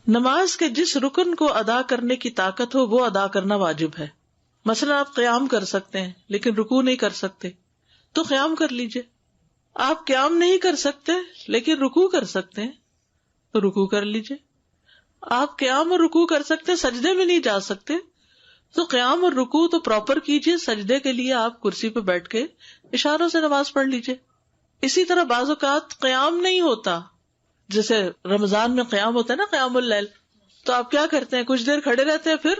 نماز کے جس رکن کو ادا کرنے کی طاقت ہو وہ ادا کرنا واجب ہے. مثلا آپ قیام کر سکتے ہیں لیکن رکوع نہیں کر سکتے تو قیام کر لیجئے. آپ قیام نہیں کر سکتے لیکن رکوع کر سکتے ہیں تو رکوع کر لیجئے. آپ قیام اور رکوع کر سکتے ہیں, سجدے میں نہیں جا سکتے تو قیام اور رکوع تو پراپر کیجئے. سجدے کے لیے آپ کرسی پہ بیٹھ کے اشاروں سے نماز پڑھ لیجئے. اسی طرح بعض اوقات قیام نہیں ہوتا, جیسے رمضان میں قیام ہوتا ہے نا, قیام اللیل, تو آپ کیا کرتے ہیں, کچھ دیر کھڑے رہتے ہیں پھر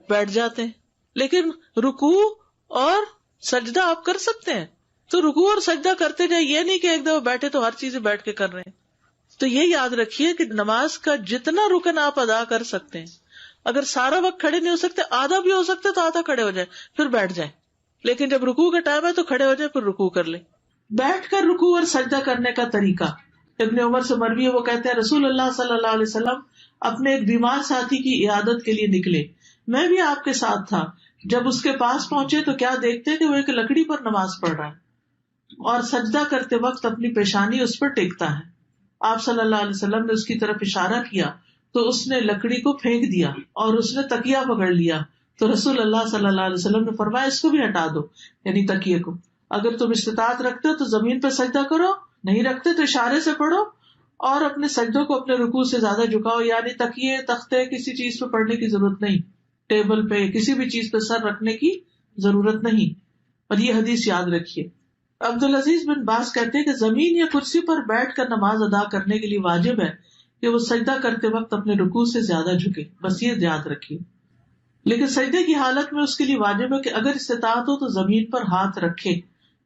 بیٹھ جاتے ہیں. لیکن رکوع اور سجدہ آپ کر سکتے ہیں تو رکوع اور سجدہ کرتے جائیں, یہ نہیں کہ ایک دفعہ بیٹھے تو ہر چیز بیٹھ کے کر رہے ہیں. تو یہ یاد رکھیے کہ نماز کا جتنا رکن آپ ادا کر سکتے ہیں, اگر سارا وقت کھڑے نہیں ہو سکتے, آدھا بھی ہو سکتے تو آدھا کھڑے ہو جائیں پھر بیٹھ جائیں. لیکن جب رکوع کا ٹائم ہے تو کھڑے ہو جائیں پھر رکوع کر لیں. بیٹھ کر رکوع اور سجدہ کرنے کا طریقہ ابن عمر سے مروی ہے, وہ کہتے ہیں رسول اللہ صلی اللہ علیہ وسلم اپنے ایک بیمار ساتھی کی عیادت کے لیے نکلے, میں بھی آپ کے ساتھ تھا. جب اس کے پاس پہنچے تو کیا دیکھتے کہ وہ ایک لکڑی پر نماز پڑھ رہا ہے اور سجدہ کرتے وقت اپنی پیشانی اس پر ٹیکتا ہے. آپ صلی اللہ علیہ وسلم نے اس کی طرف اشارہ کیا تو اس نے لکڑی کو پھینک دیا اور اس نے تکیہ پکڑ لیا. تو رسول اللہ صلی اللہ علیہ وسلم نے فرمایا اس کو بھی ہٹا دو, یعنی تکیے کو. اگر تم استطاعت رکھتے ہو تو زمین پہ سجدہ کرو, نہیں رکھتے تو اشارے سے پڑھو اور اپنے سجدوں کو اپنے رکوع سے زیادہ جھکاؤ. یعنی تکیے, تختے, کسی چیز پہ پڑھنے کی ضرورت نہیں, ٹیبل پہ کسی بھی چیز پہ سر رکھنے کی ضرورت نہیں. اور یہ حدیث یاد رکھیے. عبدالعزیز بن باز کہتے ہیں کہ زمین یا کرسی پر بیٹھ کر نماز ادا کرنے کے لیے واجب ہے کہ وہ سجدہ کرتے وقت اپنے رکوع سے زیادہ جھکے, بس یہ یاد رکھیے. لیکن سجدے کی حالت میں اس کے لیے واجب ہے کہ اگر استطاعت ہو تو زمین پر ہاتھ رکھے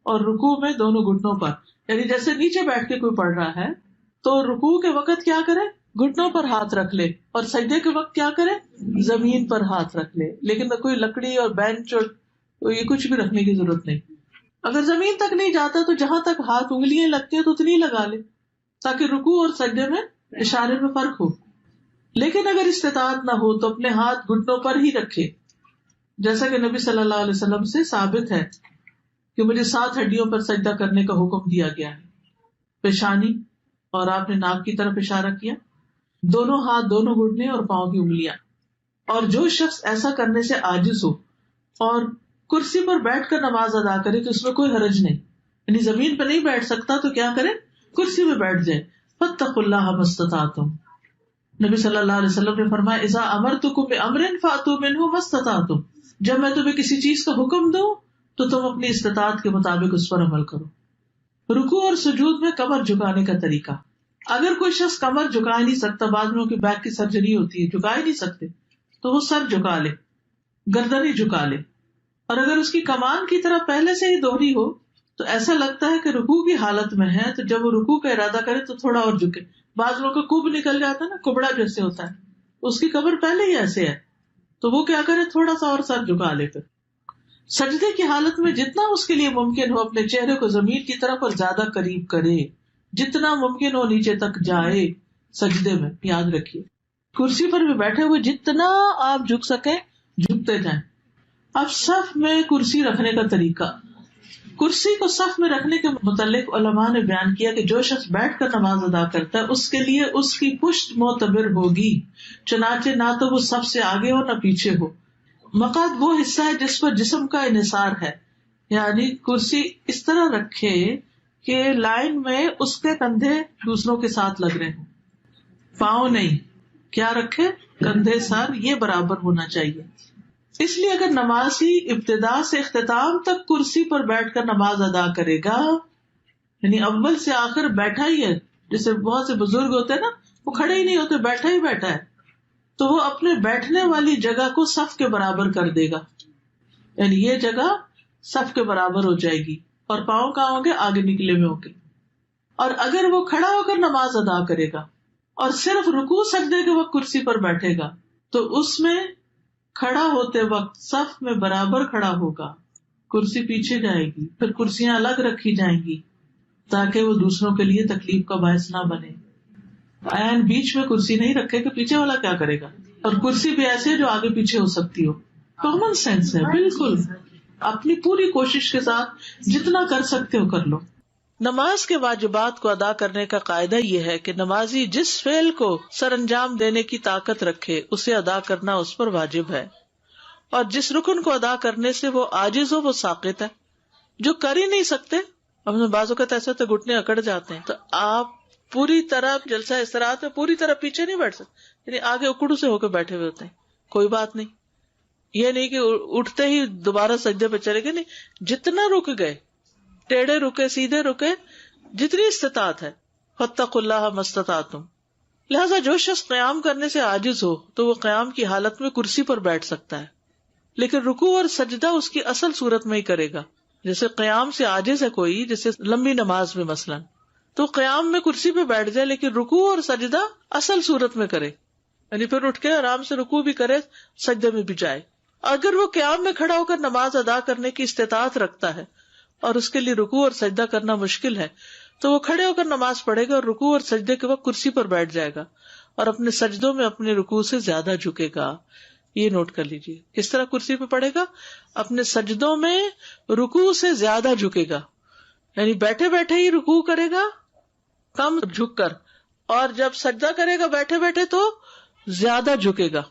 اور رکوع میں دونوں گھٹنوں پر, یعنی جیسے نیچے بیٹھ کے کوئی پڑھ رہا ہے تو رکوع کے وقت کیا کرے, گھٹنوں پر ہاتھ رکھ لے, اور سجدے کے وقت کیا کرے, زمین پر ہاتھ رکھ لے. لیکن کوئی لکڑی اور بینچ اور یہ کچھ بھی رکھنے کی ضرورت نہیں. اگر زمین تک نہیں جاتا تو جہاں تک ہاتھ انگلیاں لگتی ہیں تو اتنی لگا لے تاکہ رکوع اور سجدے میں اشارے میں فرق ہو. لیکن اگر استطاعت نہ ہو تو اپنے ہاتھ گھٹنوں پر ہی رکھے, جیسا کہ نبی صلی اللہ علیہ وسلم سے ثابت ہے کہ مجھے 7 ہڈیوں پر سجدہ کرنے کا حکم دیا گیا ہے. پیشانی, اور آپ نے ناک کی طرف اشارہ کیا, دونوں ہاتھ, دونوں گھٹنے اور پاؤں کی انگلیاں. اور جو شخص ایسا کرنے سے عاجز ہو اور کرسی پر بیٹھ کر نماز ادا کرے تو اس میں کوئی حرج نہیں, یعنی زمین پہ نہیں بیٹھ سکتا تو کیا کرے, کرسی میں بیٹھ جائے. فاتقوا اللہ ما استطعتم, نبی صلی اللہ علیہ وسلم نے فرمایا اذا امرتکم بامر فاتوا منہ ما استطعتم, جب میں تمہیں کسی چیز کا حکم دوں تو تم اپنی استطاعت کے مطابق اس پر عمل کرو. رکوع اور سجود میں کمر جھکانے کا طریقہ. اگر کوئی شخص کمر جھکا نہیں سکتا, بعض لوگوں کی بیک کی سرجری ہوتی ہے, جھکا ہی نہیں سکتے, تو وہ سر جھکا لے, گردن ہی جھکا لے. اور اگر اس کی کمان کی طرح پہلے سے ہی دوہری ہو تو ایسا لگتا ہے کہ رکوع کی حالت میں ہے, تو جب وہ رکوع کا ارادہ کرے تو تھوڑا اور جھکے. بعض لوگوں کا کب نکل جاتا ہے نا, کبڑا جیسے ہوتا ہے, اس کی کمر پہلے ہی ایسے ہے, تو وہ کیا کرے, تھوڑا سا اور سر جھکا لے. پھر سجدے کی حالت میں جتنا اس کے لیے ممکن ہو اپنے چہرے کو زمین کی طرف اور زیادہ قریب کرے, جتنا ممکن ہو نیچے تک جائے سجدے میں. یاد رکھیے کرسی پر بھی بیٹھے ہوئے جتنا آپ جھک سکیں جھکتے جائیں. اب صف میں کرسی رکھنے کا طریقہ. کرسی کو صف میں رکھنے کے متعلق علماء نے بیان کیا کہ جو شخص بیٹھ کر نماز ادا کرتا ہے اس کے لیے اس کی پشت معتبر ہوگی, چنانچہ نہ تو وہ صف سے آگے ہو نہ پیچھے ہو. مقعد وہ حصہ ہے جس پر جسم کا انحصار ہے, یعنی کرسی اس طرح رکھے کہ لائن میں اس کے کندھے دوسروں کے ساتھ لگ رہے ہوں, پاؤں نہیں. کیا رکھے, کندھے, سر, یہ برابر ہونا چاہیے. اس لیے اگر نمازی ابتدا سے اختتام تک کرسی پر بیٹھ کر نماز ادا کرے گا, یعنی اول سے آخر بیٹھا ہی ہے, جیسے بہت سے بزرگ ہوتے ہیں نا, وہ کھڑے ہی نہیں ہوتے, بیٹھا ہی بیٹھا ہے, تو وہ اپنے بیٹھنے والی جگہ کو صف کے برابر کر دے گا, یعنی یہ جگہ صف کے برابر ہو جائے گی, اور پاؤں کہاں ہوں گے, آگے نکلے ہوئے ہوں گے. اور اگر وہ کھڑا ہو کر نماز ادا کرے گا اور صرف رکوع سجدے کے وقت کرسی پر بیٹھے گا تو اس میں کھڑا ہوتے وقت صف میں برابر کھڑا ہوگا, کرسی پیچھے جائے گی, پھر کرسیاں الگ رکھی جائیں گی تاکہ وہ دوسروں کے لیے تکلیف کا باعث نہ بنے. عین بیچ میں کرسی نہیں رکھے کہ پیچھے والا کیا کرے گا, اور کرسی بھی ایسے ہے جو آگے پیچھے ہو سکتی ہو. کامن سینس ہے بالکل. اپنی پوری کوشش کے ساتھ جتنا کر سکتے ہو کر لو. نماز کے واجبات کو ادا کرنے کا قاعدہ یہ ہے کہ نمازی جس فعل کو سر انجام دینے کی طاقت رکھے اسے ادا کرنا اس پر واجب ہے، اور جس رکن کو ادا کرنے سے وہ عاجز ہو وہ ساقط ہے۔ جو کر ہی نہیں سکتے، ہم بعض اوقات ایسے تو گھٹنے اکڑ جاتے ہیں، تو آپ پوری طرح جلسہ استراحت میں پوری طرح پیچھے نہیں بیٹھ سکتے، یعنی آگے اکڑوں سے ہو کے بیٹھے ہوئے ہوتے ہیں، کوئی بات نہیں، یہ نہیں کہ اٹھتے ہی دوبارہ سجدے پہ چلے گئے، نہیں، جتنا رک گئے، ٹیڑھے رکے، سیدھے رکے، جتنی استطاعت ہے، فاتقوا اللہ ما استطعتم۔ لہذا جو شخص قیام کرنے سے عاجز ہو تو وہ قیام کی حالت میں کرسی پر بیٹھ سکتا ہے، لیکن رکوع اور سجدہ اس کی اصل صورت میں ہی کرے گا۔ جیسے قیام سے عاجز ہے کوئی، جیسے لمبی نماز میں مثلاً، تو قیام میں کرسی پہ بیٹھ جائے لیکن رکوع اور سجدہ اصل صورت میں کرے، یعنی پھر اٹھ کے آرام سے رکوع بھی کرے، سجدے میں بھی جائے۔ اگر وہ قیام میں کھڑا ہو کر نماز ادا کرنے کی استطاعت رکھتا ہے اور اس کے لیے رکوع اور سجدہ کرنا مشکل ہے تو وہ کھڑے ہو کر نماز پڑھے گا اور رکوع اور سجدے کے وقت کرسی پر بیٹھ جائے گا اور اپنے سجدوں میں اپنے رکوع سے زیادہ جھکے گا۔ یہ نوٹ کر لیجیے، کس طرح کرسی پہ پڑھے گا؟ اپنے سجدوں میں رکوع سے زیادہ جھکے گا، یعنی بیٹھے بیٹھے ہی رکوع کرے گا کم جھک کر، اور جب سجدہ کرے گا بیٹھے بیٹھے تو زیادہ جھکے گا۔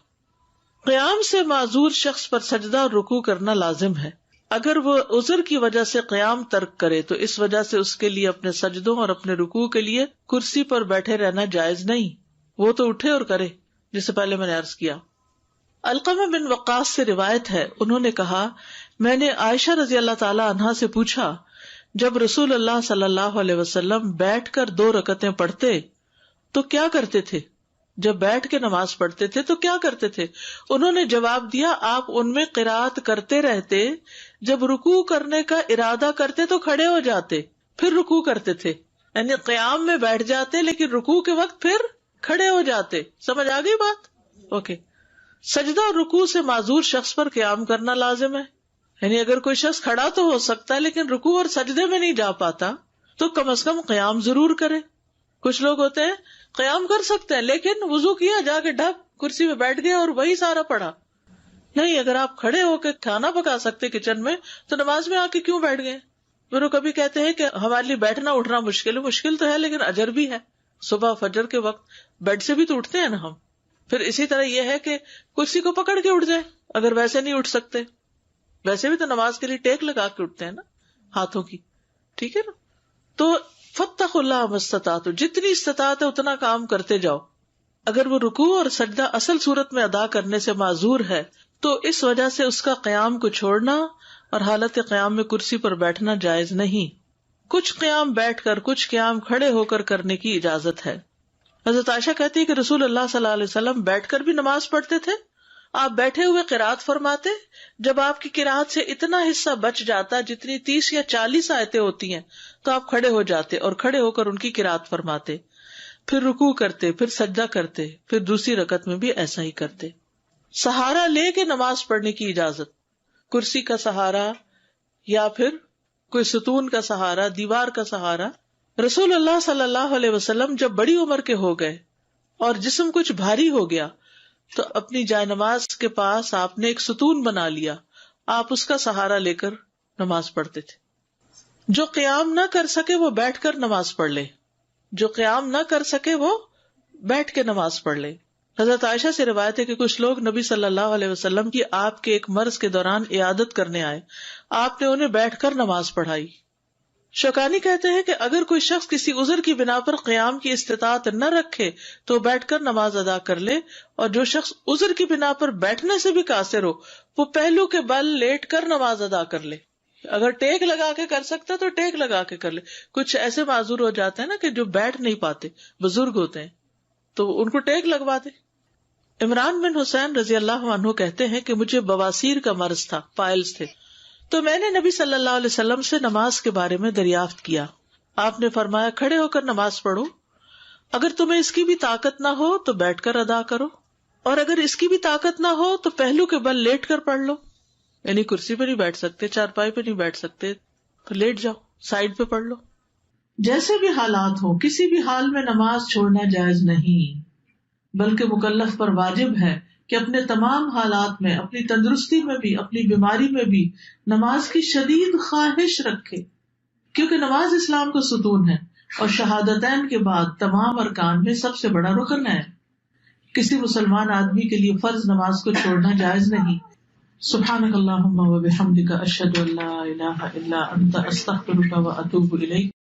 قیام سے معذور شخص پر سجدہ اور رکوع کرنا لازم ہے۔ اگر وہ عذر کی وجہ سے قیام ترک کرے تو اس وجہ سے اس کے لیے اپنے سجدوں اور اپنے رکوع کے لیے کرسی پر بیٹھے رہنا جائز نہیں، وہ تو اٹھے اور کرے، جس سے پہلے میں نے عرض کیا۔ علقمہ بن وقاص سے روایت ہے، انہوں نے کہا، میں نے عائشہ رضی اللہ تعالی عنہا سے پوچھا، جب رسول اللہ صلی اللہ علیہ وسلم بیٹھ کر 2 رکعتیں پڑھتے تو کیا کرتے تھے؟ جب بیٹھ کے نماز پڑھتے تھے تو کیا کرتے تھے؟ انہوں نے جواب دیا، آپ ان میں قرات کرتے رہتے، جب رکوع کرنے کا ارادہ کرتے تو کھڑے ہو جاتے، پھر رکوع کرتے تھے، یعنی قیام میں بیٹھ جاتے لیکن رکوع کے وقت پھر کھڑے ہو جاتے۔ سمجھ آ گئی بات؟ اوکے۔ سجدہ اور رکوع سے معذور شخص پر قیام کرنا لازم ہے، یعنی اگر کوئی شخص کھڑا تو ہو سکتا ہے لیکن رکوع اور سجدے میں نہیں جا پاتا تو کم از کم قیام ضرور کرے۔ کچھ لوگ ہوتے ہیں قیام کر سکتے ہیں لیکن وضو کیا، جا کے ڈھک کرسی پہ بیٹھ گئے اور وہی سارا پڑھا۔ نہیں، اگر آپ کھڑے ہو کے کھانا پکا سکتے کچن میں تو نماز میں آ کے کیوں بیٹھ گئے؟ پھر وہ کبھی کہتے ہیں کہ ہمارے لیے بیٹھنا اٹھنا مشکل ہے، مشکل تو ہے لیکن اجر بھی ہے۔ صبح فجر کے وقت بیڈ سے بھی تو اٹھتے ہیں نا ہم۔ پھر اسی طرح یہ ہے کہ کرسی کو پکڑ کے اٹھ جائے اگر ویسے نہیں اٹھ سکتے، ویسے بھی تو نماز کے لیے ٹیک لگا کے اٹھتے ہیں نا ہاتھوں کی، ٹھیک ہے نا؟ تو فاتقوا اللہ ما استطعتم، جتنی استطاعت ہے اتنا کام کرتے جاؤ۔ اگر وہ رکوع اور سجدہ اصل صورت میں ادا کرنے سے معذور ہے تو اس وجہ سے اس کا قیام کو چھوڑنا اور حالت قیام میں کرسی پر بیٹھنا جائز نہیں۔ کچھ قیام بیٹھ کر، کچھ قیام کھڑے ہو کر کرنے کی اجازت ہے۔ حضرت عائشہ کہتی ہے کہ رسول اللہ صلی اللہ علیہ وسلم بیٹھ کر بھی نماز پڑھتے تھے، آپ بیٹھے ہوئے قرات فرماتے، جب آپ کی قرات سے اتنا حصہ بچ جاتا جتنی 30 یا 40 آیتیں ہوتی ہیں تو آپ کھڑے ہو جاتے اور کھڑے ہو کر ان کی قرات فرماتے، پھر رکوع کرتے، پھر سجدہ کرتے، پھر دوسری رکعت میں بھی ایسا ہی کرتے۔ سہارا لے کے نماز پڑھنے کی اجازت، کرسی کا سہارا یا پھر کوئی ستون کا سہارا، دیوار کا سہارا۔ رسول اللہ صلی اللہ علیہ وسلم جب بڑی عمر کے ہو گئے اور جسم کچھ بھاری ہو گیا تو اپنی جائے نماز کے پاس آپ نے ایک ستون بنا لیا، آپ اس کا سہارا لے کر نماز پڑھتے تھے۔ جو قیام نہ کر سکے وہ بیٹھ کر نماز پڑھ لے، جو قیام نہ کر سکے وہ بیٹھ کے نماز پڑھ لے۔ حضرت عائشہ سے روایت ہے کہ کچھ لوگ نبی صلی اللہ علیہ وسلم کی آپ کے ایک مرض کے دوران عیادت کرنے آئے، آپ نے انہیں بیٹھ کر نماز پڑھائی۔ شوکانی کہتے ہیں کہ اگر کوئی شخص کسی عذر کی بنا پر قیام کی استطاعت نہ رکھے تو بیٹھ کر نماز ادا کر لے، اور جو شخص عذر کی بنا پر بیٹھنے سے بھی قاصر ہو وہ پہلو کے بل لیٹ کر نماز ادا کر لے۔ اگر ٹیک لگا کے کر سکتا تو ٹیک لگا کے کر لے۔ کچھ ایسے معذور ہو جاتے ہیں نا کہ جو بیٹھ نہیں پاتے، بزرگ ہوتے ہیں، تو ان کو ٹیک لگوا دے۔ عمران بن حسین رضی اللہ عنہ کہتے ہیں کہ مجھے بواسیر کا مرض تھا، پائلز تھے، تو میں نے نبی صلی اللہ علیہ وسلم سے نماز کے بارے میں دریافت کیا۔ آپ نے فرمایا، کھڑے ہو کر نماز پڑھو، اگر تمہیں اس کی بھی طاقت نہ ہو تو بیٹھ کر ادا کرو، اور اگر اس کی بھی طاقت نہ ہو تو پہلو کے بل لیٹ کر پڑھ لو، یعنی کرسی پہ نہیں بیٹھ سکتے، چارپائی پہ نہیں بیٹھ سکتے تو لیٹ جاؤ، سائڈ پہ پڑھ لو۔ جیسے بھی حالات ہوں کسی بھی حال میں نماز چھوڑنا جائز نہیں، بلکہ مکلف پر واجب ہے کہ اپنے تمام حالات میں، اپنی تندرستی میں بھی، اپنی بیماری میں بھی نماز کی شدید خواہش رکھے۔ کیونکہ نماز اسلام کا ستون ہے اور شہادتین کے بعد تمام ارکان میں سب سے بڑا رکن ہے. کسی مسلمان آدمی کے لیے فرض نماز کو چھوڑنا جائز نہیں. سبحانک اللہم و بحمدک اشہد ان لا الہ الا انت استغفرک و اتوب الیک.